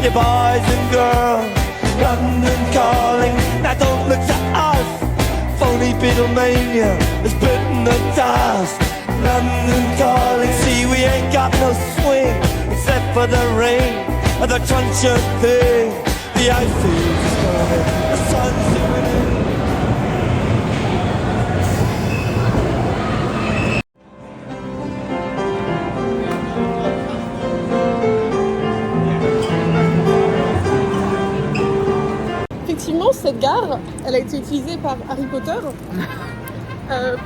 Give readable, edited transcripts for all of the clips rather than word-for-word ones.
you boys and girls. London calling, now don't look to us. Phony Beatlemania has bitten the dust. London calling, see we ain't got no swing except for the rain and the crunch of thing. The ice is coming, the sun's zooming in. Effectivement, cette gare, elle a été utilisée par Harry Potter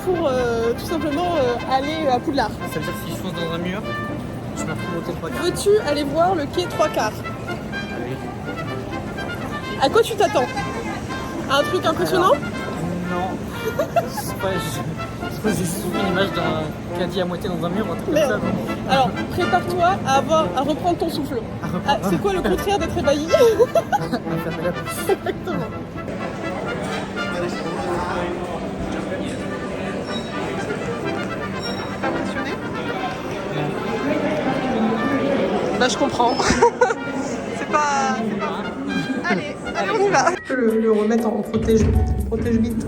pour tout simplement aller à Poudlard. Ça veut dire que si je fonce dans un mur, je me retrouve au quai 3 quarts. Veux-tu aller voir le quai 3 quarts? Allez. À quoi tu t'attends? À un truc impressionnant? Non. J'ai souvent une image d'un caddie à moitié dans un mur, un truc comme ça. Merde. Alors, prépare-toi à reprendre ton souffle. Ah, c'est quoi le contraire d'être ébahi? Exactement. T'es impressionné? Bah, je comprends. C'est pas... Allez, on y va. Je peux le remettre en protège-bite. Protège-bite.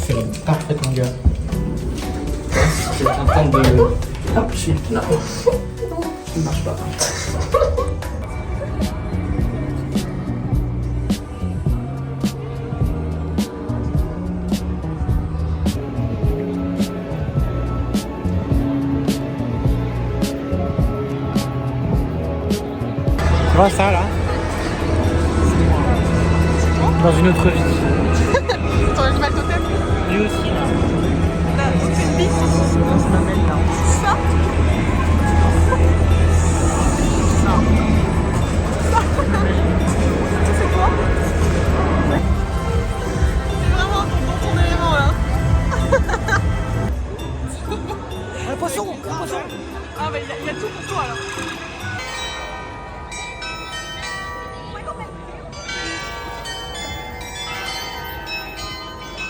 C'est une parfaite longueur. C'est en train de... Hop, je suis là. Ça ne marche pas. Tu vois ça là? Dans une autre vie. Ton animal totem? Lui aussi là. Là, c'est une bite. Comment ça s'appelle là? Ça? Non. Ça c'est quoi? C'est vraiment dans ton élément là. Un poisson! Ah bah il a tout pour toi alors.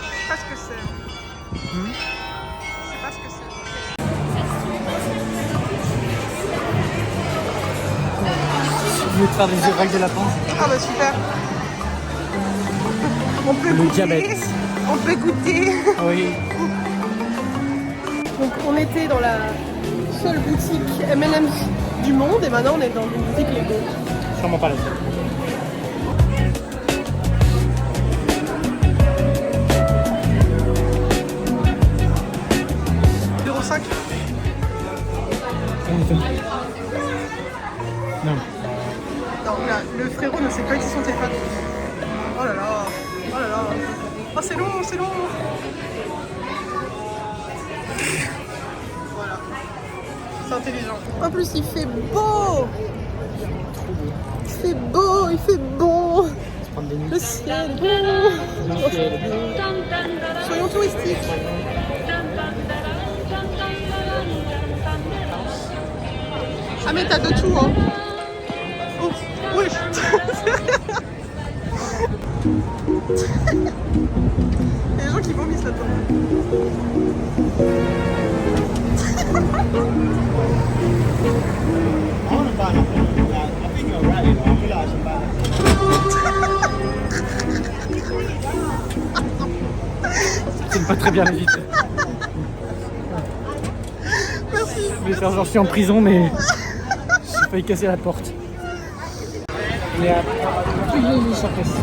Je sais pas ce que c'est. Je sais pas ce que c'est. Au lieu de faire des oreilles de lapin. Ah bah super. On peut Le goûter. diabète. On peut goûter. Oui. Donc on était dans la seule boutique M&M's du monde et maintenant on est dans une boutique Lego. Sûrement pas la seule. Non. Non, là, le frérot ne sait pas utiliser son téléphone. Oh là là, oh là là. Oh c'est long, c'est long. Voilà. C'est intelligent. En plus il fait beau. Il fait beau, il fait bon. Le ciel est beau. Soyons touristiques. Ah mais t'as de tout hein. Oh, oui. Il y a des gens qui vomissent là-dedans. C'est pas très bien vite. Merci. Je voulais faire genre je suis en prison mais j'ai failli casser la porte. Mais surprise.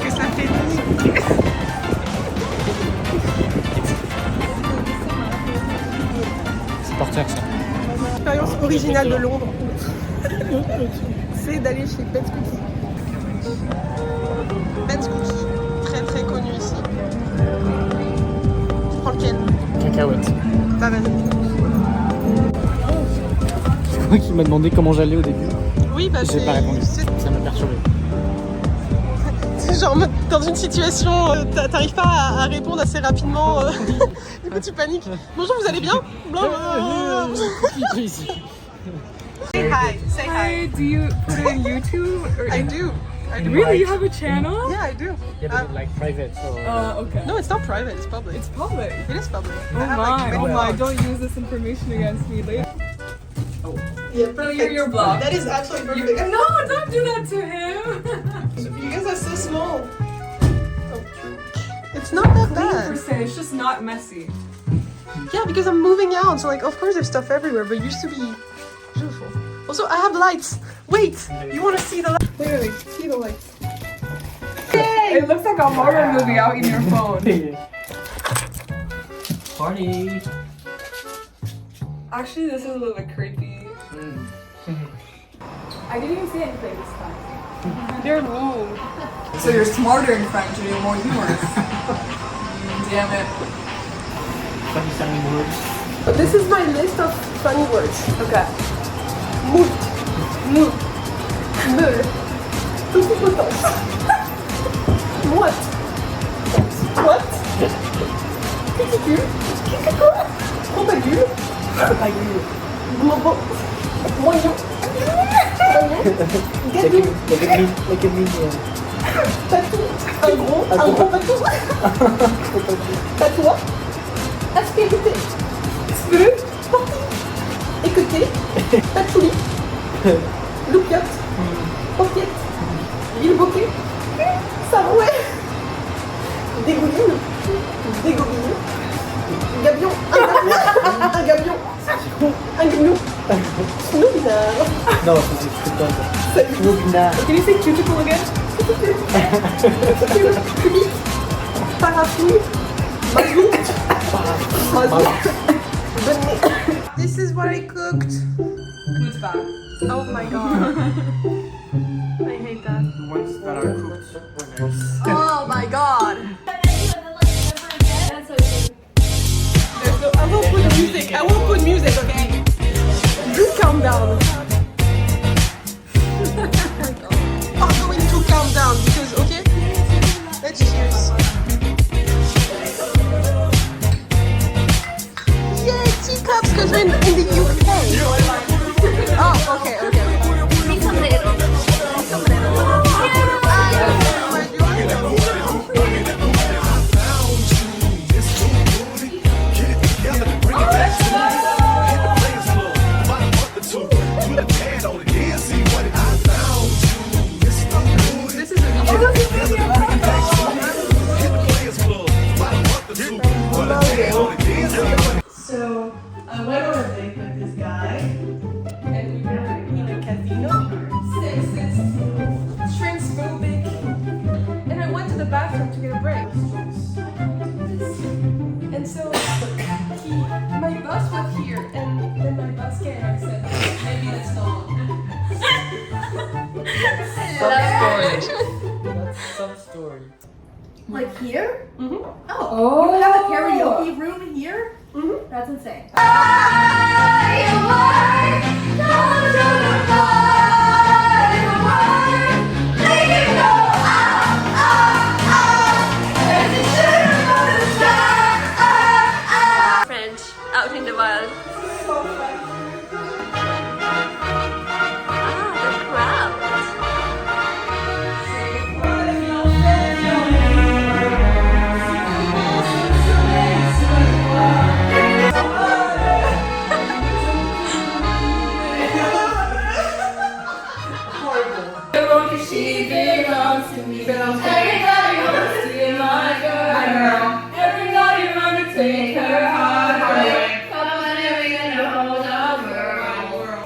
Qu'est-ce que ça fait? C'est porteur ça. L'expérience originale de Londres, c'est d'aller chez Ben's Cookies. Ben's Cookies, très très connu ici. Tu prends lequel? Cacahuète. Bah vas-y. C'est moi qui m'a demandé comment j'allais au début. Oui, bah J'ai pas répondu. Ça m'a perturbé. C'est genre dans une situation, t'arrives pas à répondre assez rapidement. Du coup tu paniques. Bonjour, vous allez bien? Blablabla. Ici. Say hi, say hi. Do you put it on YouTube? Or I do. I do. Really? You have a channel? Yeah, I do. Yeah, but like private, so. Okay. No, it's not private. It's public. It's public. It is public. Oh I have, my, like, oh many my, vlogs. don't use this information against me later. Yeah, No, your blog. That is absolutely perfect. No, don't do that to him. You guys are so small. It's not that bad. 100%, it's just not messy. Yeah, because I'm moving out, so like of course there's stuff everywhere, but it used to be beautiful. Also, I have lights. Wait, you want to see the lights? Literally, see the lights. It looks like a horror movie out in your phone. Party! Actually, this is a little bit creepy. I didn't even say anything this time. They're mean. So you're smarter in French and you're more humorous. Damn it. Funny sounding words. This is my list of funny words. Okay. Moult, moult, meule, toutipotence, moite, what, cuticule, propagule, moignon, gâteau, Look at me here. patou, un gros patou, patois, aspérité, sveu, porti, écoté, patchouli, loupiote, paupiette, bilboquet, sarouet, dégouline, dégobine, gabion, un gabion, un gnou, snoubinard. No, c'est pas ça. Snoopinard. Can you say cuticle again? Cubique, parafouille, mazout, benet. This is what I cooked. Who's back? Oh my god. I hate that. The ones that are cooked were nice. Oh my god. So I won't put music. I won't put music, okay? You calm down. I'm going to calm down because, okay? Let's cheers. Yay, teacups because we're in the UK. Oh, okay. This is a So I went on a date with this guy, and we were in a casino. Sexist, transphobic. And I went to the bathroom to get a break. And so my bus was here, and then my bus came and I said, maybe let's go. That's some story. Like here? Mhm. Oh, you have a karaoke room here? Mhm. That's insane. French out in the wild. Ah, the crowd. She belongs to me. Everybody wants to be my girl. Everybody wanna take her heart away. Come on, we're gonna hold the world.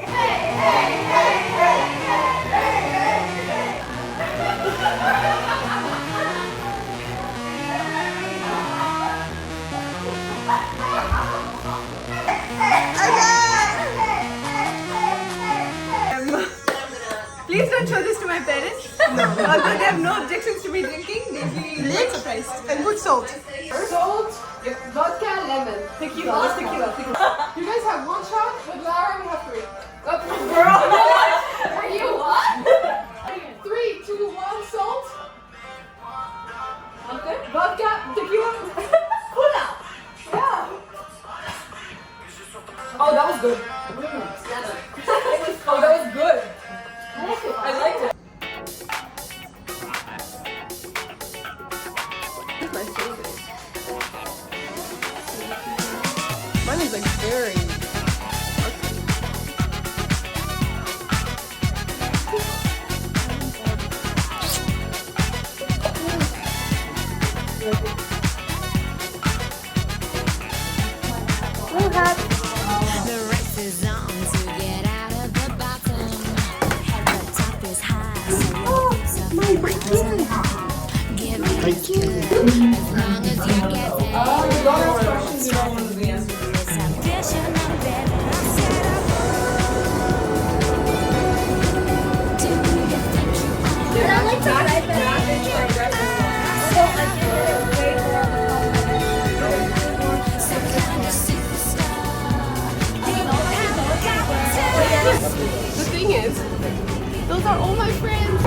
Please don't show this to my parents. No. Although they have no objections to me drinking, they'll be Lit surprised. and good salt. Salt, vodka, lemon. Tequila. What's tequila? You guys have one shot, but Lara we have three. Are you what? 3, 2, 1, salt. Okay. Vodka, tequila, cola. Yeah. Oh, that was good. Oh, that was good. I liked it. The thing is, those are all my friends.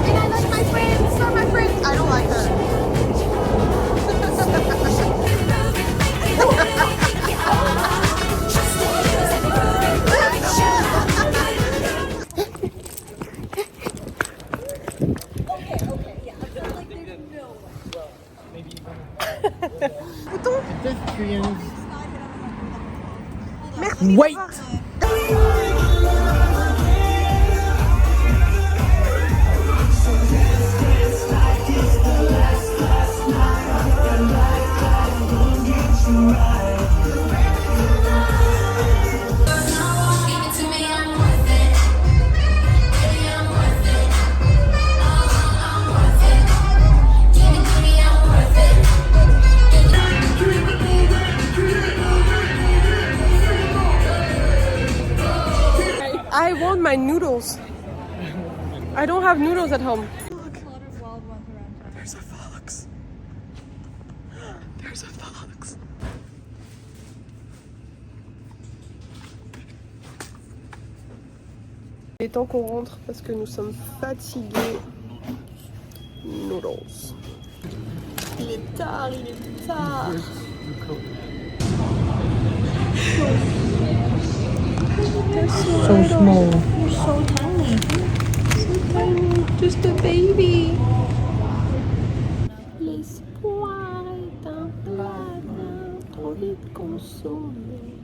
And I like my friends. They're my friends. I don't like her. Merci. Wait. I want my noodles. I don't have noodles at home. There's a fox. There's a fox. Il est temps qu'on rentre parce que nous sommes fatigués. Noodles. Il est tard, il est tard. So small. You're so tiny. So tiny. Just a baby. L'espoir est un plat trop vite consommé.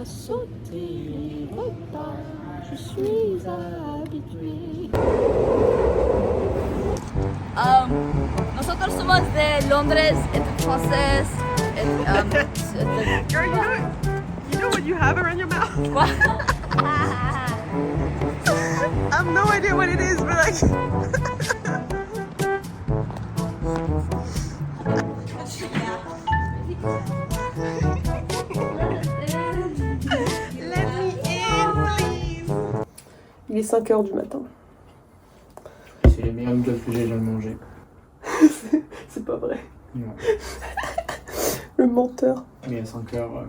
À sauter les repas, je suis habituée. Nosotros somos de Londres, entonces. Girl, you know what you have around your mouth? What? I have no idea what it is, but like. Let me in, please. Il est 5h du matin. C'est les meilleurs noodles que j'ai jamais mangés. C'est pas vrai. Non. Le menteur. Mais à 5 heures,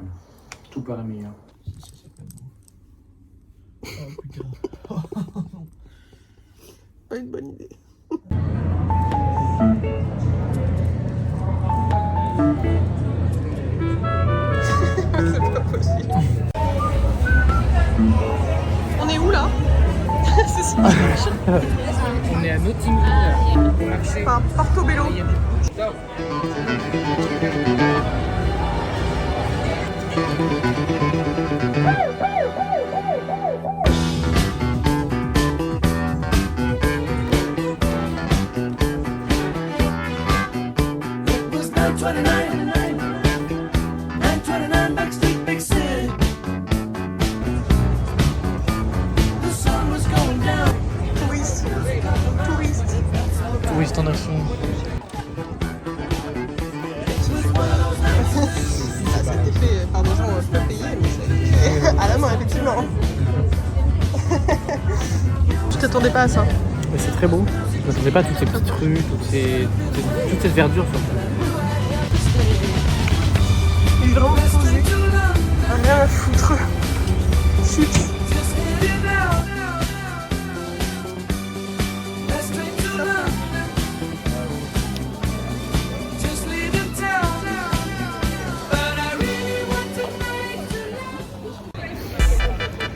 tout paraît meilleur. Pas une bonne idée. C'est pas possible. On est où là? C'est ça. On est à Notting Hill, au marché. Enfin, Portobello. It was 9:29, 9:29 Backstreet Big City. The sun was going down. Touriste. Touriste. Touriste en action. Ça a été fait par des gens peu payés, mais ça a été fait à la main, effectivement. Je t'attendais pas à ça. Mais c'est très beau. Je m'attendais pas à toutes ces petites rues, toute cette verdure surtout. Il est vraiment posé. Rien à foutre. Chips.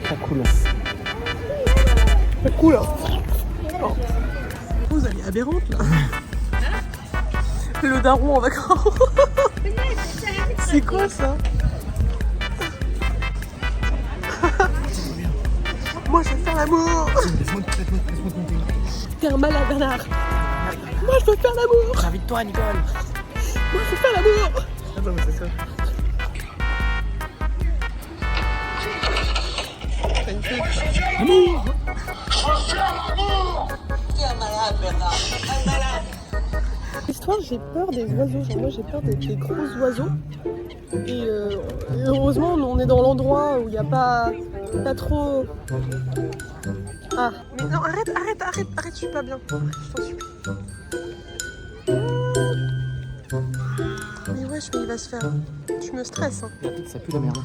Très cool. C'est cool. Oh. Vous allez aberrante là. Le daron en vacances. C'est quoi ça? Moi je veux faire l'amour. T'es un malade Bernard. Moi je veux faire l'amour. Invite-toi Nicole. Moi je veux faire l'amour. Ah bah c'est ça. Amour. histoire, j'ai peur des oiseaux. Genre moi j'ai peur des gros oiseaux. Et heureusement on est dans l'endroit où il n'y a pas trop... Ah, mais non, arrête, je suis pas bien. Je t'en supplie. Mais wesh, mais il va se faire... Tu me stresses, hein. Ça pue la merde.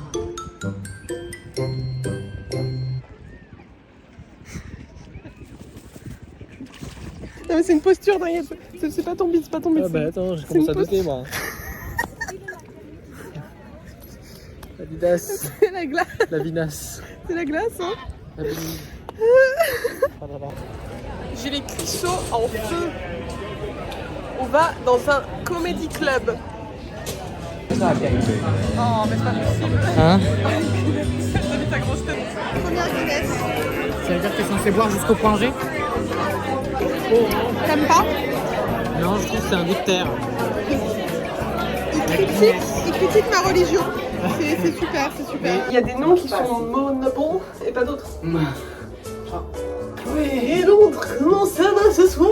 Non mais c'est une posture, t'inquiète. C'est pas ton bide, c'est pas ton bide. Ah bah attends, je c'est commence une à douter moi. La vidasse, C'est la glace. la vinasse, C'est la glace, hein. la bine. J'ai les cuisseaux en feu. On va dans un comedy club. Oh, mais c'est pas possible. Hein? T'as mis ta grosse tête. Première Guinness. Ça veut dire que t'es censé boire jusqu'au point G? T'aimes pas? Non, je trouve que c'est un dictère. Il critique ma religion. C'est super, c'est super. Il y a des noms qui sont monables et pas d'autres. Oui, et donc, comment ça va ce soir?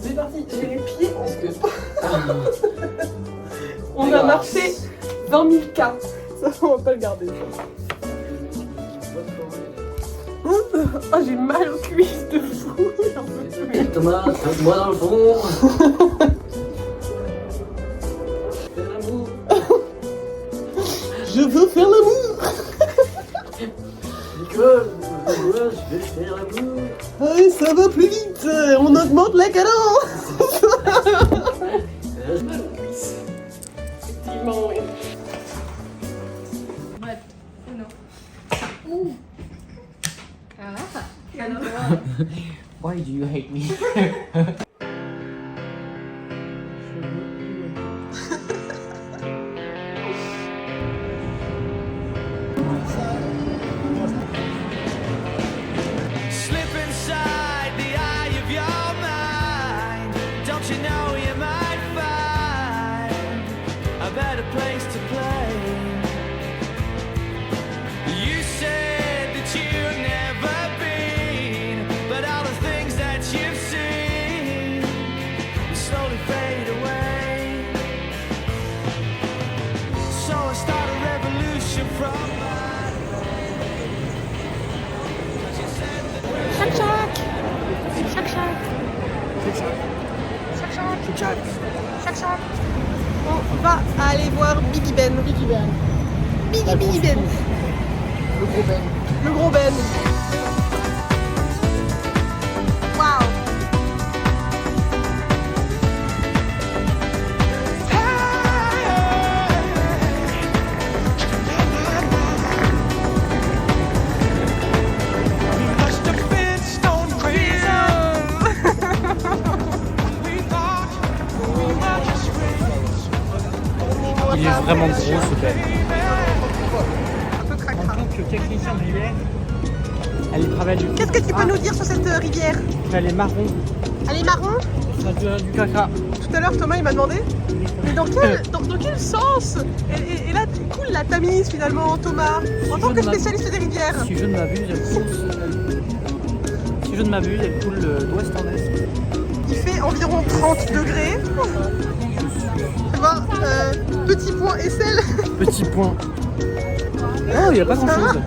C'est parti, j'ai les pieds en On a marché 20 000 cas. Ça, on va pas le garder. Ah, j'ai mal aux cuisses de fou. Thomas, moi dans le fond. Je veux faire l'amour. Nicole, moi je vais faire l'amour. Allez, ça va plus vite. On augmente la cadence. Effectivement, oui. But, uno. Why do you hate me? Slip inside the eye of your mind. Don't you know you might find a better place to play? You said that you've never been, but all the things that you've seen will slowly fade away. So I start a revolution from On va aller voir Biggie Ben. Biggie Ben. Biggie Ben. Le gros Ben. Le gros Ben. Waouh. Il est vraiment gros ce Ben. Un peu cracra. En tant que technicien de rivière, elle travaille du. Qu'est-ce que tu peux nous dire sur cette rivière? Elle est marron, Elle est marron. ça devient du caca. Tout à l'heure, Thomas il m'a demandé, mais dans quel sens et là, coule la Tamise finalement, Thomas, en tant que spécialiste des rivières. Si je ne m'abuse, elle coule. Si je ne m'abuse, elle coule d'ouest en est. Il fait environ 30 degrés. Tu vois, petit point aisselle. Petit point. Oh, il n'y a pas grand chose.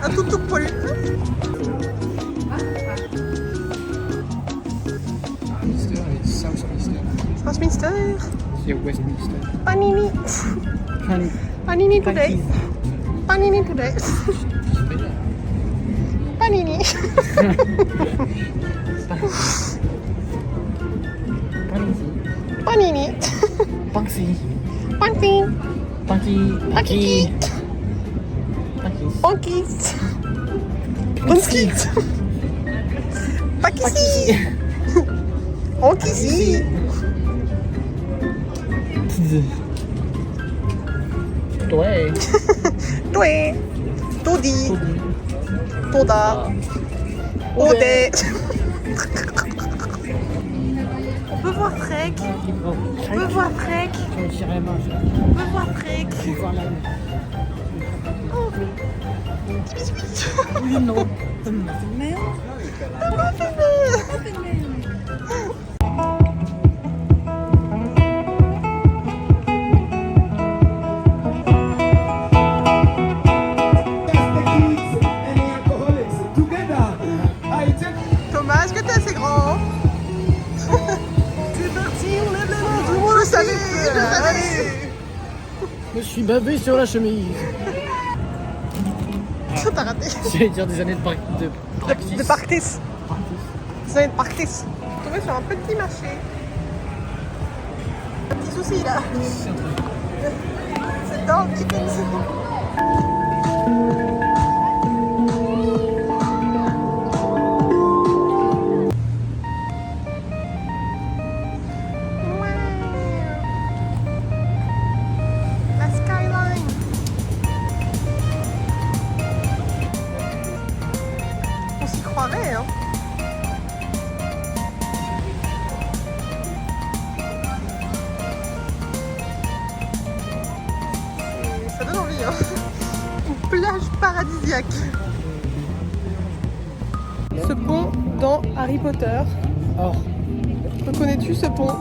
Un tout poilu. Westminster. C'est Westminster. Panini. Panini today. Panini today. Panini. Panini. Punky. Panty. Punky. Punky. Punky. Punky. Pakissi. Onkissi. Ouais. Toi. Todi. Toda. Ode. On peut voir Freck. On peut voir Freck. On dirait moi. On peut voir Freck. Je vais voir la Oui, non. Merde. suis bavé sur la chemise. T'as raté. J'allais dire des années de practice. De practice. Des années de practice. Tombé sur un petit marché. Un petit souci là. C'est dans le chicken. La skyline. On s'y croirait, hein. Ça donne envie, hein. Une plage paradisiaque. Ce pont dans Harry Potter. Or, Reconnais-tu ce pont?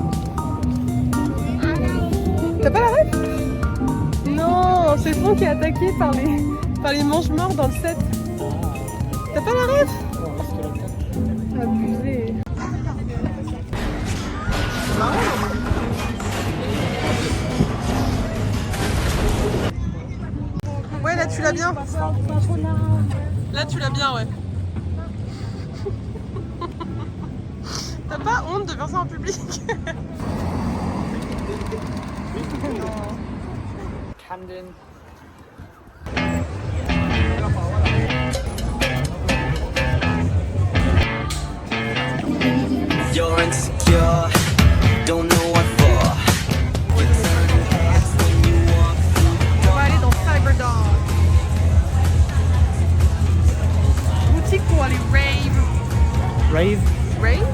T'as pas la ref? Non, c'est le pont qui est attaqué par les mange-morts dans le 7. T'as pas la ref? Abusé. Ouais, là tu l'as bien. Là tu l'as bien, ouais. T'as pas honte de faire ça en public? Camden. You're insecure, don't know what for. Returning hands when you walk through. On va aller dans Cyberdog. Boutique pour aller rave. Rave. Rave?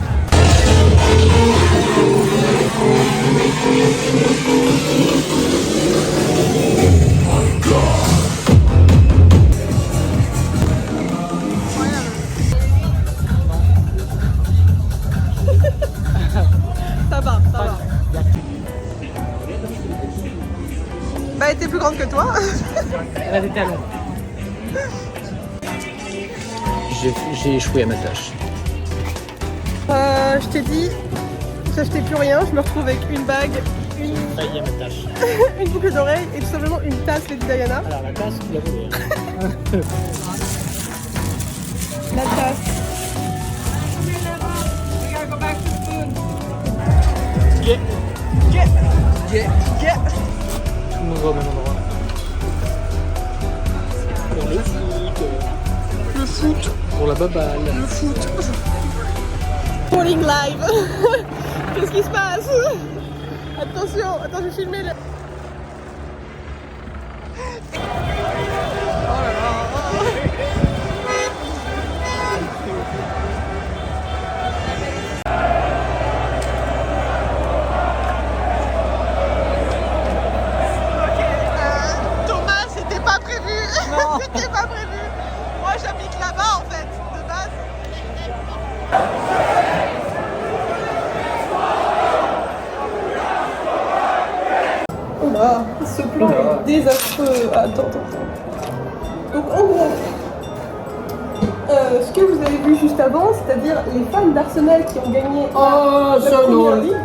Ça va, ça va. Bah, elle était plus grande que toi. Elle a des talons. J'ai échoué à ma tâche. Je t'ai dit, j'achetais plus rien, je me retrouve avec une bague, Failli à ma tâche. une boucle d'oreille et tout simplement une tasse Lady Diana. Alors la tasse, tu l'as volée. La tasse. Yeah. Yeah. Yeah. Yeah. On va au même endroit. Pour le foot. Le foot. Pour la baballe. Le foot. Falling live. Qu'est-ce qui se passe? Attention, attends, je vais filmer le... Oh là là. Thomas, c'était pas prévu. C'était pas prévu. Moi, j'habite là-bas en fait, de base. Oh là, ce plan est désastreux. Attends. Donc en gros, ce que vous avez vu juste avant, c'est-à-dire les fans d'Arsenal qui ont gagné la première ligue.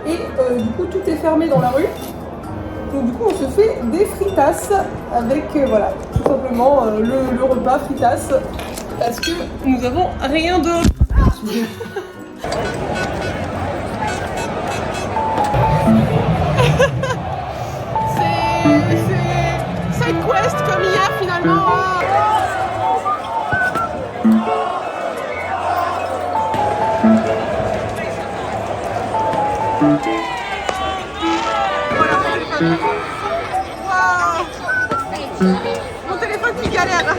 Et du coup, tout est fermé dans la rue. Donc du coup, on se fait des fritas avec, voilà, tout simplement le repas fritas. Parce que nous avons rien d'autre. C'est side quest comme hier finalement. Voilà mon téléphone. Waouh. Mon téléphone qui galère.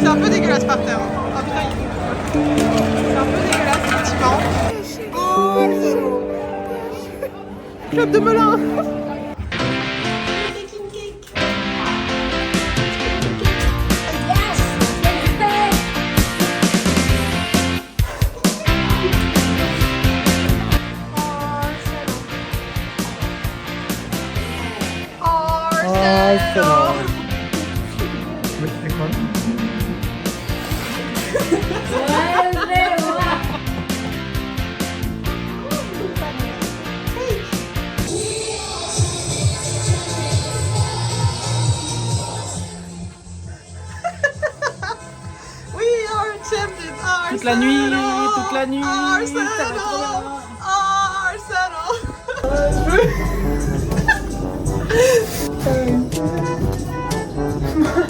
C'est un peu dégueulasse par terre. Oh putain, c'est un peu dégueulasse effectivement. Club de Melun. Mais tu fais quoi? Toute la nuit, toute la nuit. Arsenal.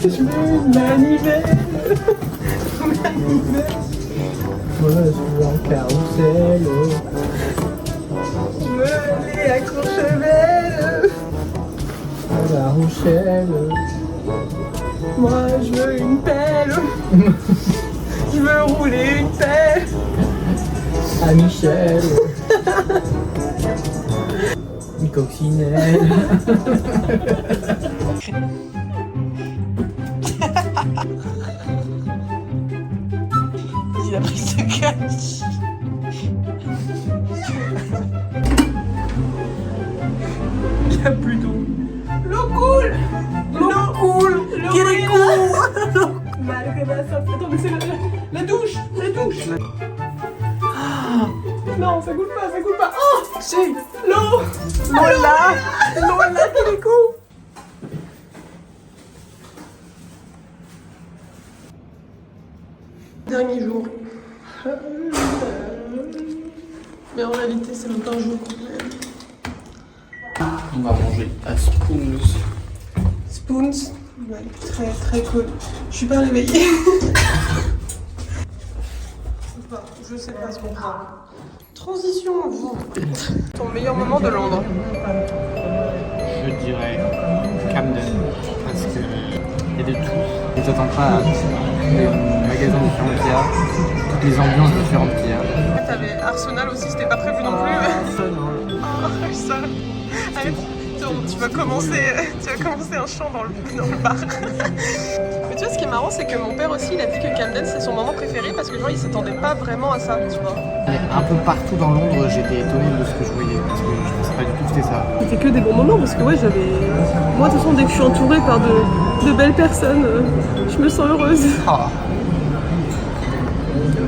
Je veux une manivelle. Moi je veux un carrousel. Je veux aller à Courchevel. À La Rochelle. Moi je veux une pelle. Je veux rouler une pelle. À Michel. Une coccinelle. Il a pris ce cache. Il n'y a plus d'eau. L'eau coule. L'eau coule. Quel est cool. Malgré ma soif. Attends, mais c'est la douche. La douche. Ah. Non, ça coule pas, ça coule pas. Oh, si. L'eau. L'eau est là. L'eau est là, quel est cool. Dernier jour. Mais en réalité, c'est même pas un jour complet. On va manger à Spoons. Spoons, ouais, très très cool. Je suis pas réveillée. Je sais pas ce qu'on prend. Transition, vous. Ton meilleur moment de Londres? Je dirais Camden. Parce que il y a de tout. On ne s'attend pas à les magasins différents qu'il y a, toutes les ambiances différentes qu'il y a. T'avais Arsenal aussi, c'était pas prévu non plus. Oh, ça. Allez, tu vas commencer un chant dans le bar. Mais tu vois, ce qui est marrant, c'est que mon père aussi, il a dit que Camden c'est son moment préféré parce que genre il s'attendait pas vraiment à ça, tu vois. Un peu partout dans Londres, j'étais étonné de ce que je voyais parce que je pensais pas du tout que c'était ça. C'était que des bons moments parce que ouais, moi de toute façon, dès que je suis entourée par de belles personnes, je me sens heureuse. Ah.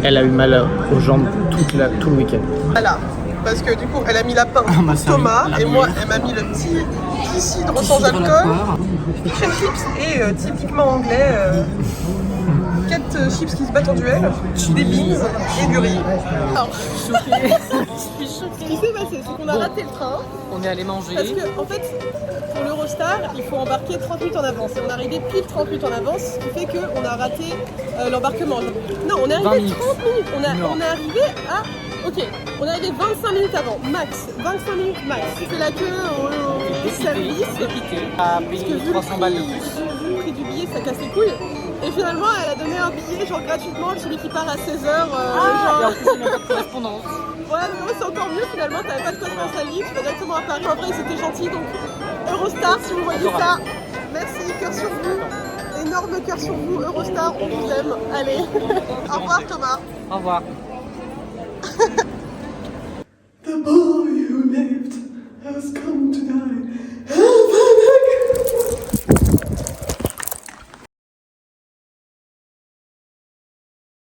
Elle a eu mal aux jambes tout le week-end. Voilà, parce que du coup, elle a mis la pain m'a pour servi Thomas la et moi, meilleure. elle m'a mis le petit cidre sans alcool, crème chips et typiquement anglais, 4 chips qui se battent en duel, des beans et du riz. Alors, je suis choquée. Ce qui s'est passé, c'est qu'on a raté le train. On est allé manger. Parce que, en fait, pour l'Eurostar, il faut embarquer 30 minutes en avance. Et on est arrivé pile 30 minutes en avance, ce qui fait qu'on a raté l'embarquement. Non, on est arrivé 30 minutes. On est arrivé à... Ok, on est arrivé 25 minutes avant, max. 25 minutes max. C'est la queue au service. À Parce que payer vu 300 balles de plus. vu le prix du billet, ça casse les couilles. Et finalement, elle a donné un billet genre gratuitement, celui qui part à 16h. Et en genre... plus, il n'y a pas de correspondance. Ouais, mais ouais, c'est encore mieux finalement, t'avais pas de correspondance à Lille, tu vas directement à Paris. Après, c'était gentil, donc Eurostar, si vous voyez ça, merci, cœur sur vous. Énorme cœur sur vous, Eurostar, on vous aime. Allez, au revoir Thomas. Au revoir.